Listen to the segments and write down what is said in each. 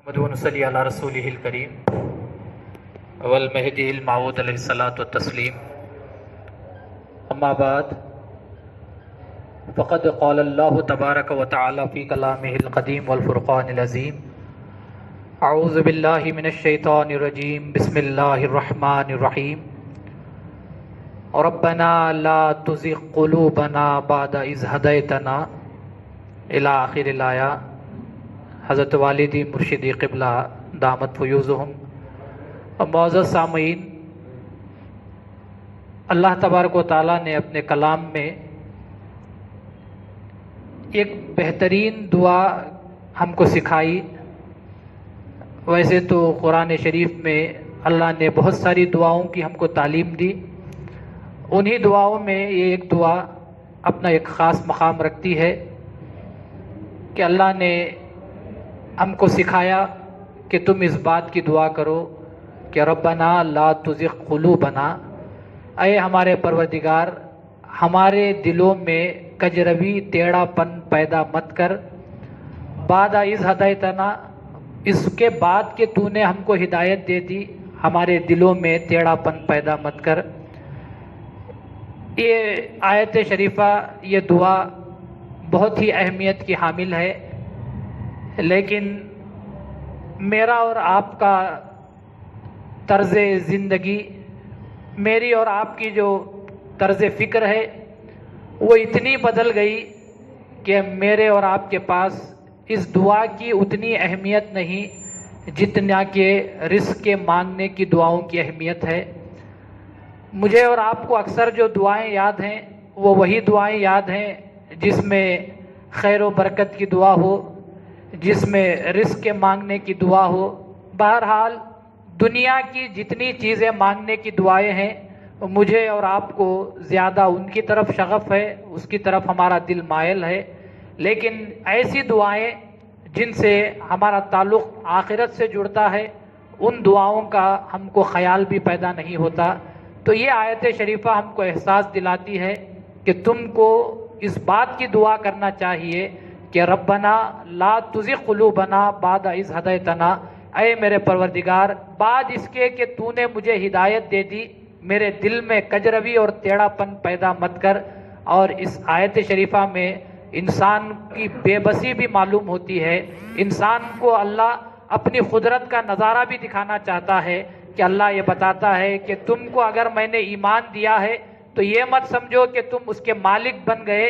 محمد ونصلی علی رسولہ الکریم والمہدی الموعود علیہ الصلاۃ والتسلیم، اما بعد فقد قال اللہ تبارک و تعالی فی کلامہ القدیم والفرقان العظیم، اعوذ باللہ من الشیطان الرجیم، بسم اللہ الرحمن الرحیم، ربنا لا تزغ قلوبنا بعد اذ ہدیتنا الی آخر الآیہ۔ حضرت والدی مرشدی قبلہ دامت فیوزہم۔ معزز سامعین، اللہ تبارک و تعالیٰ نے اپنے کلام میں ایک بہترین دعا ہم کو سکھائی۔ ویسے تو قرآن شریف میں اللہ نے بہت ساری دعاؤں کی ہم کو تعلیم دی، انہی دعاؤں میں یہ ایک دعا اپنا ایک خاص مقام رکھتی ہے کہ اللہ نے ہم کو سکھایا کہ تم اس بات کی دعا کرو کہ ربنا لا تزغ قلوبنا، اے ہمارے پروردگار ہمارے دلوں میں کجروی ٹیڑھا پن پیدا مت کر، بعد اذ ہدیتنا، اس کے بعد کہ تو نے ہم کو ہدایت دے دی ہمارے دلوں میں ٹیڑھا پن پیدا مت کر۔ یہ آیت شریفہ، یہ دعا بہت ہی اہمیت کی حامل ہے، لیکن میرا اور آپ کا طرز زندگی، میری اور آپ کی جو طرز فکر ہے وہ اتنی بدل گئی کہ میرے اور آپ کے پاس اس دعا کی اتنی اہمیت نہیں جتنا کہ رزق کے مانگنے کی دعاؤں کی اہمیت ہے۔ مجھے اور آپ کو اکثر جو دعائیں یاد ہیں وہ وہی دعائیں یاد ہیں جس میں خیر و برکت کی دعا ہو، جس میں رزق کے مانگنے کی دعا ہو۔ بہرحال دنیا کی جتنی چیزیں مانگنے کی دعائیں ہیں مجھے اور آپ کو زیادہ ان کی طرف شغف ہے، اس کی طرف ہمارا دل مائل ہے، لیکن ایسی دعائیں جن سے ہمارا تعلق آخرت سے جڑتا ہے ان دعاؤں کا ہم کو خیال بھی پیدا نہیں ہوتا۔ تو یہ آیت شریفہ ہم کو احساس دلاتی ہے کہ تم کو اس بات کی دعا کرنا چاہیے کہ ربنا لا تزغ قلوبنا بعد اذ ہدیتنا، اے میرے پروردگار بعد اس کے کہ تو نے مجھے ہدایت دے دی میرے دل میں کجروی اور ٹیڑھا پن پیدا مت کر۔ اور اس آیت شریفہ میں انسان کی بے بسی بھی معلوم ہوتی ہے، انسان کو اللہ اپنی قدرت کا نظارہ بھی دکھانا چاہتا ہے کہ اللہ یہ بتاتا ہے کہ تم کو اگر میں نے ایمان دیا ہے تو یہ مت سمجھو کہ تم اس کے مالک بن گئے،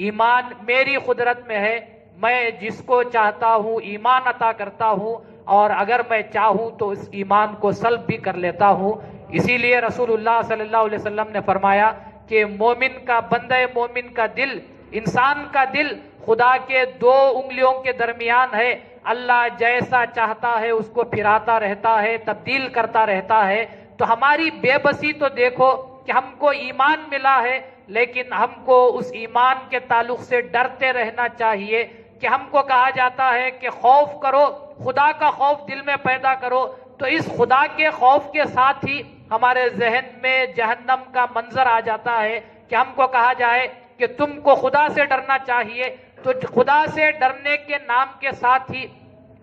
ایمان میری قدرت میں ہے، میں جس کو چاہتا ہوں ایمان عطا کرتا ہوں، اور اگر میں چاہوں تو اس ایمان کو سلب بھی کر لیتا ہوں۔ اسی لیے رسول اللہ صلی اللہ علیہ وسلم نے فرمایا کہ مومن کا، بندہ مومن کا دل، انسان کا دل خدا کے دو انگلیوں کے درمیان ہے، اللہ جیسا چاہتا ہے اس کو پھراتا رہتا ہے، تبدیل کرتا رہتا ہے۔ تو ہماری بے بسی تو دیکھو کہ ہم کو ایمان ملا ہے، لیکن ہم کو اس ایمان کے تعلق سے ڈرتے رہنا چاہیے کہ ہم کو کہا جاتا ہے کہ خوف کرو، خدا کا خوف دل میں پیدا کرو، تو اس خدا کے خوف کے ساتھ ہی ہمارے ذہن میں جہنم کا منظر آ جاتا ہے کہ ہم کو کہا جائے کہ تم کو خدا سے ڈرنا چاہیے، تو خدا سے ڈرنے کے نام کے ساتھ ہی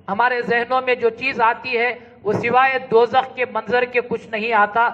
ہمارے ذہنوں میں جو چیز آتی ہے وہ سوائے دوزخ کے منظر کے کچھ نہیں آتا۔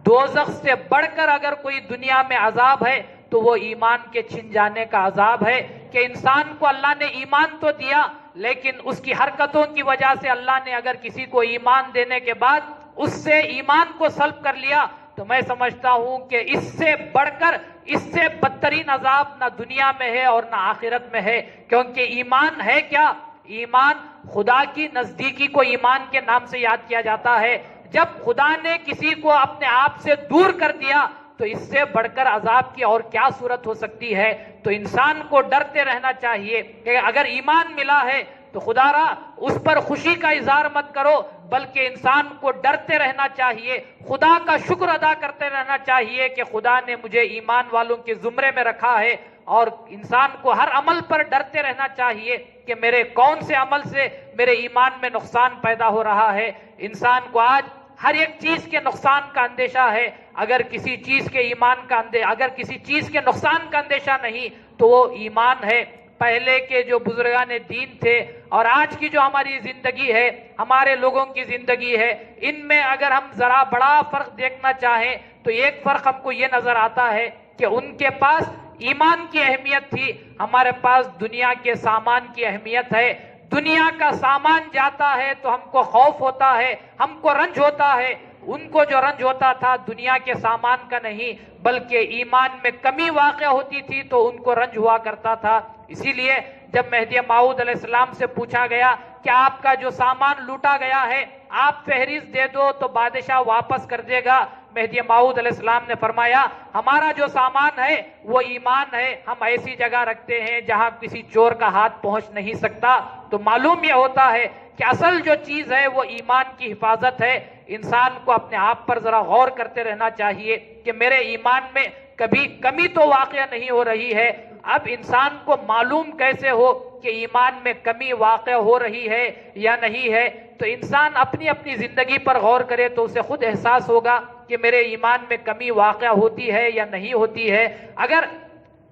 دوزخ سے بڑھ کر اگر کوئی دنیا میں عذاب ہے تو وہ ایمان کے چھن جانے کا عذاب ہے کہ انسان کو اللہ نے ایمان تو دیا، لیکن اس کی حرکتوں کی وجہ سے اللہ نے اگر کسی کو ایمان دینے کے بعد اس سے ایمان کو سلب کر لیا تو میں سمجھتا ہوں کہ اس سے بڑھ کر، اس سے بدترین عذاب نہ دنیا میں ہے اور نہ آخرت میں ہے۔ کیونکہ ایمان ہے کیا؟ ایمان خدا کی نزدیکی کو ایمان کے نام سے یاد کیا جاتا ہے۔ جب خدا نے کسی کو اپنے آپ سے دور کر دیا تو اس سے بڑھ کر عذاب کی اور کیا صورت ہو سکتی ہے؟ تو انسان کو ڈرتے رہنا چاہیے کہ اگر ایمان ملا ہے تو خدا را اس پر خوشی کا اظہار مت کرو، بلکہ انسان کو ڈرتے رہنا چاہیے، خدا کا شکر ادا کرتے رہنا چاہیے کہ خدا نے مجھے ایمان والوں کے زمرے میں رکھا ہے۔ اور انسان کو ہر عمل پر ڈرتے رہنا چاہیے کہ میرے کون سے عمل سے میرے ایمان میں نقصان پیدا ہو رہا ہے۔ انسان کو آج ہر ایک چیز کے نقصان کا اندیشہ ہے، اگر کسی چیز کے ایمان کا اگر کسی چیز کے نقصان کا اندیشہ نہیں تو وہ ایمان ہے۔ پہلے کے جو بزرگان دین تھے اور آج کی جو ہماری زندگی ہے، ہمارے لوگوں کی زندگی ہے، ان میں اگر ہم ذرا بڑا فرق دیکھنا چاہیں تو ایک فرق ہم کو یہ نظر آتا ہے کہ ان کے پاس ایمان کی اہمیت تھی، ہمارے پاس دنیا کے سامان کی اہمیت ہے۔ دنیا کا سامان جاتا ہے تو ہم کو خوف ہوتا ہے، ہم کو رنج ہوتا ہے۔ ان کو جو رنج ہوتا تھا دنیا کے سامان کا نہیں بلکہ ایمان میں کمی واقع ہوتی تھی تو ان کو رنج ہوا کرتا تھا۔ اسی لیے جب مہدی موعود علیہ السلام سے پوچھا گیا کہ آپ کا جو سامان لوٹا گیا ہے آپ فہرست دے دو تو بادشاہ واپس کر دے گا، مہدی موعود علیہ السلام نے فرمایا ہمارا جو سامان ہے وہ ایمان ہے، ہم ایسی جگہ رکھتے ہیں جہاں کسی چور کا ہاتھ پہنچ نہیں سکتا۔ تو معلوم یہ ہوتا ہے کہ اصل جو چیز ہے وہ ایمان کی حفاظت ہے۔ انسان کو اپنے آپ پر ذرا غور کرتے رہنا چاہیے کہ میرے ایمان میں کبھی کمی تو واقع نہیں ہو رہی ہے۔ اب انسان کو معلوم کیسے ہو کہ ایمان میں کمی واقع ہو رہی ہے یا نہیں ہے؟ تو انسان اپنی اپنی زندگی پر غور کرے تو اسے خود احساس ہوگا کہ میرے ایمان میں کمی واقع ہوتی ہے یا نہیں ہوتی ہے۔ اگر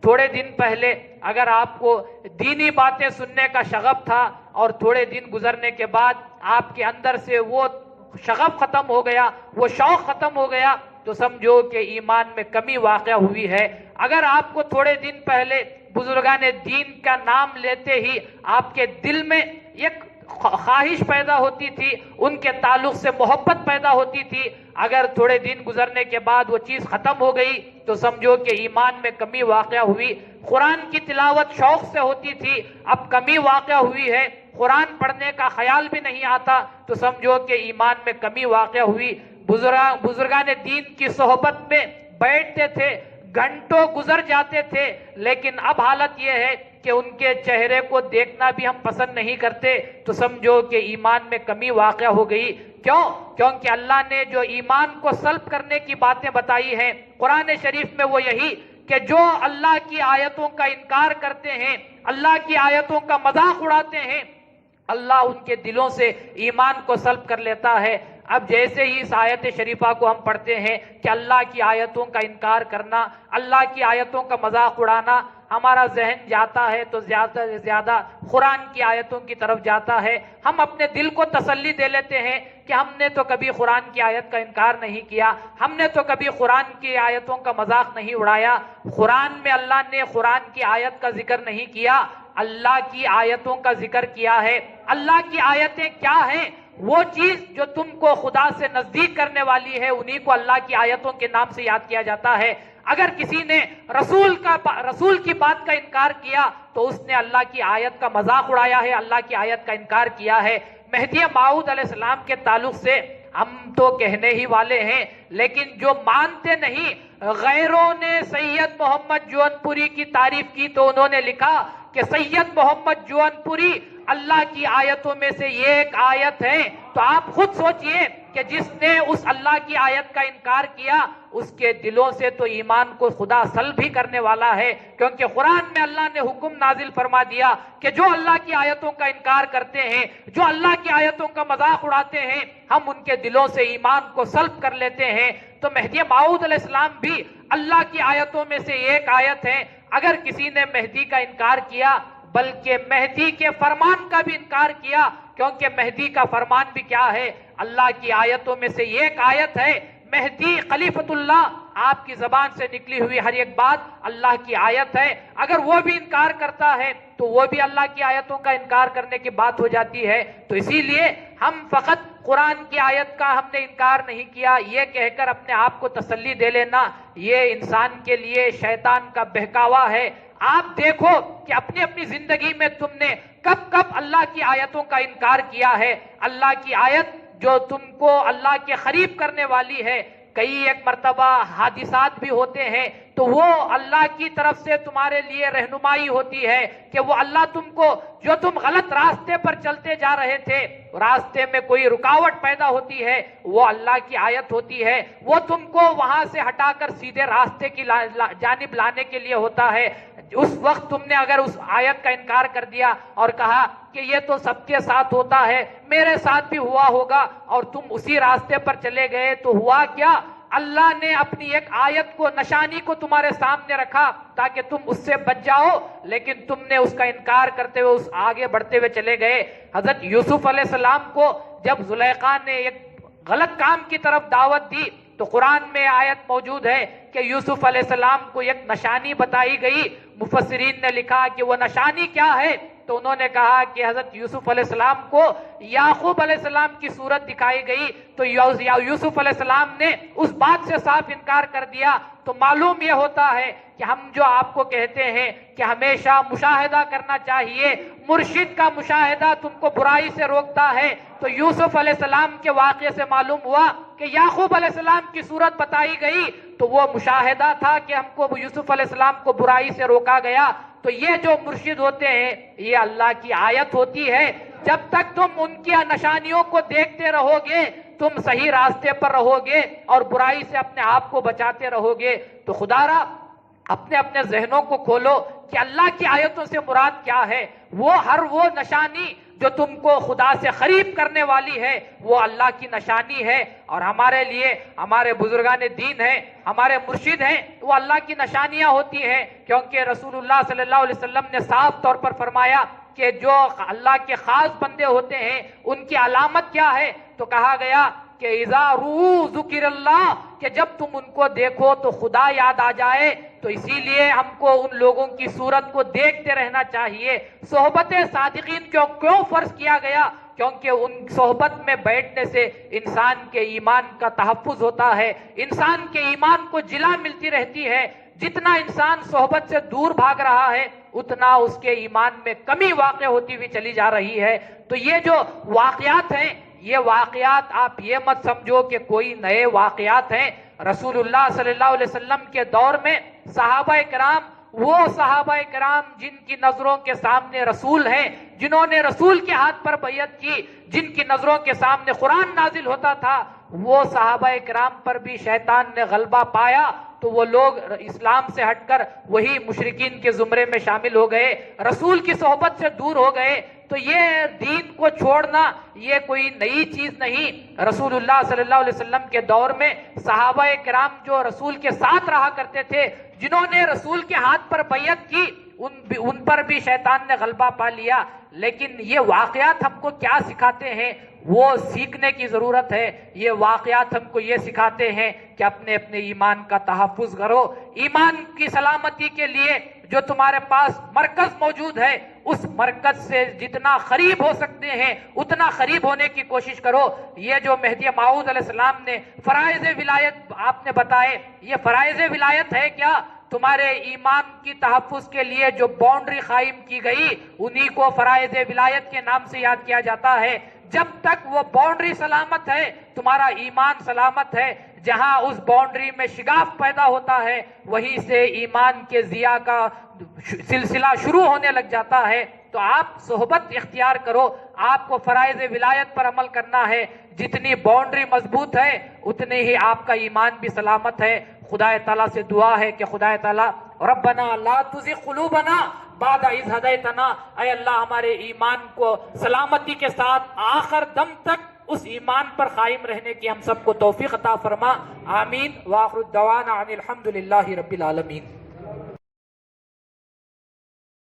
تھوڑے دن پہلے اگر آپ کو دینی باتیں سننے کا شغف تھا اور تھوڑے دن گزرنے کے بعد آپ کے اندر سے وہ شغف ختم ہو گیا، وہ شوق ختم ہو گیا، تو سمجھو کہ ایمان میں کمی واقع ہوئی ہے۔ اگر آپ کو تھوڑے دن پہلے بزرگان دین کا نام لیتے ہی آپ کے دل میں ایک خواہش پیدا ہوتی تھی، ان کے تعلق سے محبت پیدا ہوتی تھی، اگر تھوڑے دن گزرنے کے بعد وہ چیز ختم ہو گئی تو سمجھو کہ ایمان میں کمی واقع ہوئی۔ قرآن کی تلاوت شوق سے ہوتی تھی، اب کمی واقع ہوئی ہے، قرآن پڑھنے کا خیال بھی نہیں آتا تو سمجھو کہ ایمان میں کمی واقع ہوئی۔ بزرگان دین کی صحبت میں بیٹھتے تھے، گھنٹوں گزر جاتے تھے، لیکن اب حالت یہ ہے کہ ان کے چہرے کو دیکھنا بھی ہم پسند نہیں کرتے تو سمجھو کہ ایمان میں کمی واقع ہو گئی۔ کیوں؟ کیونکہ اللہ نے جو ایمان کو سلب کرنے کی باتیں بتائی ہیں قرآن شریف میں وہ یہی کہ جو اللہ کی آیتوں کا انکار کرتے ہیں، اللہ کی آیتوں کا مذاق اڑاتے ہیں، اللہ ان کے دلوں سے ایمان کو سلب کر لیتا ہے۔ اب جیسے ہی اس آیت شریفہ کو ہم پڑھتے ہیں کہ اللہ کی آیتوں کا انکار کرنا، اللہ کی آیتوں کا مذاق اڑانا، ہمارا ذہن جاتا ہے تو زیادہ سے زیادہ قرآن کی آیتوں کی طرف جاتا ہے۔ ہم اپنے دل کو تسلی دے لیتے ہیں کہ ہم نے تو کبھی قرآن کی آیت کا انکار نہیں کیا، ہم نے تو کبھی قرآن کی آیتوں کا مذاق نہیں اڑایا۔ قرآن میں اللہ نے قرآن کی آیت کا ذکر نہیں کیا، اللہ کی آیتوں کا ذکر کیا ہے۔ اللہ کی آیتیں کیا ہیں؟ وہ چیز جو تم کو خدا سے نزدیک کرنے والی ہے انہی کو اللہ کی آیتوں کے نام سے یاد کیا جاتا ہے۔ اگر کسی نے رسول کی بات کا انکار کیا تو اس نے اللہ کی آیت کا مذاق اڑایا ہے، اللہ کی آیت کا انکار کیا ہے۔ مہدی موعود علیہ السلام کے تعلق سے ہم تو کہنے ہی والے ہیں، لیکن جو مانتے نہیں، غیروں نے سید محمد جون پوری کی تعریف کی تو انہوں نے لکھا کہ سید محمد جون پوری اللہ کی آیتوں میں سے یہ ایک آیت ہے۔ تو آپ خود سوچئے کہ جس نے اس اللہ کی آیت کا انکار کیا اس کے دلوں سے تو ایمان کو خدا سلب ہی کرنے والا ہے، کیونکہ قرآن میں اللہ نے حکم نازل فرما دیا کہ جو اللہ کی آیتوں کا انکار کرتے ہیں، جو اللہ کی آیتوں کا مذاق اڑاتے ہیں، ہم ان کے دلوں سے ایمان کو سلب کر لیتے ہیں۔ تو مہدی موعود علیہ السلام بھی اللہ کی آیتوں میں سے ایک آیت ہے۔ اگر کسی نے مہدی کا انکار کیا بلکہ مہدی کے فرمان کا بھی انکار کیا، کیونکہ مہدی کا فرمان بھی کیا ہے؟ اللہ کی آیتوں میں سے ایک آیت ہے۔ مہدی خلیفۃ اللہ، آپ کی زبان سے نکلی ہوئی ہر ایک بات اللہ کی آیت ہے۔ اگر وہ بھی انکار کرتا ہے تو وہ بھی اللہ کی آیتوں کا انکار کرنے کی بات ہو جاتی ہے۔ تو اسی لیے ہم فقط قرآن کی آیت کا ہم نے انکار نہیں کیا یہ کہہ کر اپنے آپ کو تسلی دے لینا، یہ انسان کے لیے شیطان کا بہکاوا ہے۔ آپ دیکھو کہ اپنی اپنی زندگی میں تم نے کب کب اللہ کی آیتوں کا انکار کیا ہے۔ اللہ کی آیت جو تم کو اللہ کے قریب کرنے والی ہے، کئی ایک مرتبہ حادثات بھی ہوتے ہیں تو وہ اللہ کی طرف سے تمہارے لیے رہنمائی ہوتی ہے کہ وہ اللہ تم کو، جو تم غلط راستے پر چلتے جا رہے تھے، راستے میں کوئی رکاوٹ پیدا ہوتی ہے، وہ اللہ کی آیت ہوتی ہے، وہ تم کو وہاں سے ہٹا کر سیدھے راستے کی جانب لانے کے لیے ہوتا ہے۔ اس وقت تم نے اگر اس آیت کا انکار کر دیا اور کہا کہ یہ تو سب کے ساتھ ہوتا ہے، میرے ساتھ بھی ہوا ہوگا، اور تم اسی راستے پر چلے گئے تو ہوا کیا؟ اللہ نے اپنی ایک آیت کو، نشانی کو تمہارے سامنے رکھا تاکہ تم اس سے بچ جاؤ، لیکن تم نے اس کا انکار کرتے ہوئے اس آگے بڑھتے ہوئے چلے گئے۔ حضرت یوسف علیہ السلام کو جب زلیخا نے ایک غلط کام کی طرف دعوت دی تو قرآن میں آیت موجود ہے کہ یوسف علیہ السلام کو ایک نشانی بتائی گئی۔ مفسرین نے لکھا کہ وہ نشانی کیا ہے، تو انہوں نے کہا کہ حضرت یوسف علیہ السلام کو یعقوب علیہ السلام کی صورت دکھائی گئی، تو یوسف علیہ السلام نے اس بات سے صاف انکار کر دیا۔ تو معلوم یہ ہوتا ہے کہ ہم جو آپ کو کہتے ہیں کہ ہمیشہ مشاہدہ کرنا چاہیے، مرشد کا مشاہدہ تم کو برائی سے روکتا ہے، تو یوسف علیہ السلام کے واقعے سے معلوم ہوا کہ یعقوب علیہ السلام کی صورت بتائی گئی تو وہ مشاہدہ تھا کہ ہم کو یوسف علیہ السلام کو برائی سے روکا گیا۔ تو یہ جو مرشد ہوتے ہیں یہ اللہ کی آیت ہوتی ہے، جب تک تم ان کی نشانیوں کو دیکھتے رہو گے تم صحیح راستے پر رہو گے اور برائی سے اپنے آپ کو بچاتے رہو گے۔ تو خدا را اپنے اپنے ذہنوں کو کھولو کہ اللہ کی آیتوں سے مراد کیا ہے۔ وہ نشانی جو تم کو خدا سے قریب کرنے والی ہے وہ اللہ کی نشانی ہے، اور ہمارے لیے ہمارے بزرگان دین ہیں، ہمارے مرشد ہیں، وہ اللہ کی نشانیاں ہوتی ہیں، کیونکہ رسول اللہ صلی اللہ علیہ وسلم نے صاف طور پر فرمایا کہ جو اللہ کے خاص بندے ہوتے ہیں ان کی علامت کیا ہے، تو کہا گیا کہ اذا رؤوا ذکر اللہ، کہ جب تم ان کو دیکھو تو خدا یاد آ جائے۔ تو اسی لیے ہم کو ان لوگوں کی صورت کو دیکھتے رہنا چاہیے۔ صحبت صادقین کیوں فرض کیا گیا؟ کیونکہ ان صحبت میں بیٹھنے سے انسان کے ایمان کا تحفظ ہوتا ہے، انسان کے ایمان کو جلا ملتی رہتی ہے۔ جتنا انسان صحبت سے دور بھاگ رہا ہے اتنا اس کے ایمان میں کمی واقع ہوتی ہوئی چلی جا رہی ہے۔ تو یہ جو واقعات ہیں، یہ واقعات آپ یہ مت سمجھو کہ کوئی نئے واقعات ہیں۔ رسول اللہ صلی اللہ علیہ وسلم کے دور میں صحابہ کرام، وہ صحابہ کرام جن کی نظروں کے سامنے رسول ہیں، جنہوں نے رسول کے ہاتھ پر بیعت کی، جن کی نظروں کے سامنے قرآن نازل ہوتا تھا، وہ صحابہ کرام پر بھی شیطان نے غلبہ پایا تو وہ لوگ اسلام سے ہٹ کر وہی مشرکین کے زمرے میں شامل ہو گئے، رسول کی صحبت سے دور ہو گئے۔ تو یہ دین کو چھوڑنا یہ کوئی نئی چیز نہیں۔ رسول اللہ صلی اللہ علیہ وسلم کے دور میں صحابہ کرام جو رسول کے ساتھ رہا کرتے تھے، جنہوں نے رسول کے ہاتھ پر بیعت کی، ان پر بھی شیطان نے غلبہ پا لیا۔ لیکن یہ واقعات ہم کو کیا سکھاتے ہیں؟ وہ سیکھنے کی ضرورت ہے۔ یہ واقعات ہم کو یہ سکھاتے ہیں کہ اپنے اپنے ایمان کا تحفظ کرو۔ ایمان کی سلامتی کے لیے جو تمہارے پاس مرکز موجود ہے، اس مرکز سے جتنا قریب ہو سکتے ہیں اتنا قریب ہونے کی کوشش کرو۔ یہ جو مہدی موعود علیہ السلام نے فرائض ولایت آپ نے بتائے، یہ فرائض ولایت ہے کیا؟ تمہارے ایمان کی تحفظ کے لیے جو باؤنڈری قائم کی گئی انہی کو فرائض ولایت کے نام سے یاد کیا جاتا ہے۔ جب تک وہ باؤنڈری سلامت ہے تمہارا ایمان سلامت ہے۔ جہاں اس باؤنڈری میں شگاف پیدا ہوتا ہے وہیں سے ایمان کے ضیاء کا سلسلہ شروع ہونے لگ جاتا ہے۔ تو آپ صحبت اختیار کرو، آپ کو فرائض ولایت پر عمل کرنا ہے۔ جتنی باؤنڈری مضبوط ہے اتنی ہی آپ کا ایمان بھی سلامت ہے۔ خدا تعالیٰ سے دعا ہے کہ خدا تعالیٰ ربنا لا تزغ قلوبنا بعد اذ ہدیتنا، اے اللہ ہمارے ایمان کو سلامتی کے ساتھ آخر دم تک اس ایمان پر قائم رہنے کی ہم سب کو توفیق عطا فرما۔ آمین۔ وآخر الدعوانا ان الحمد للہ رب العالمین۔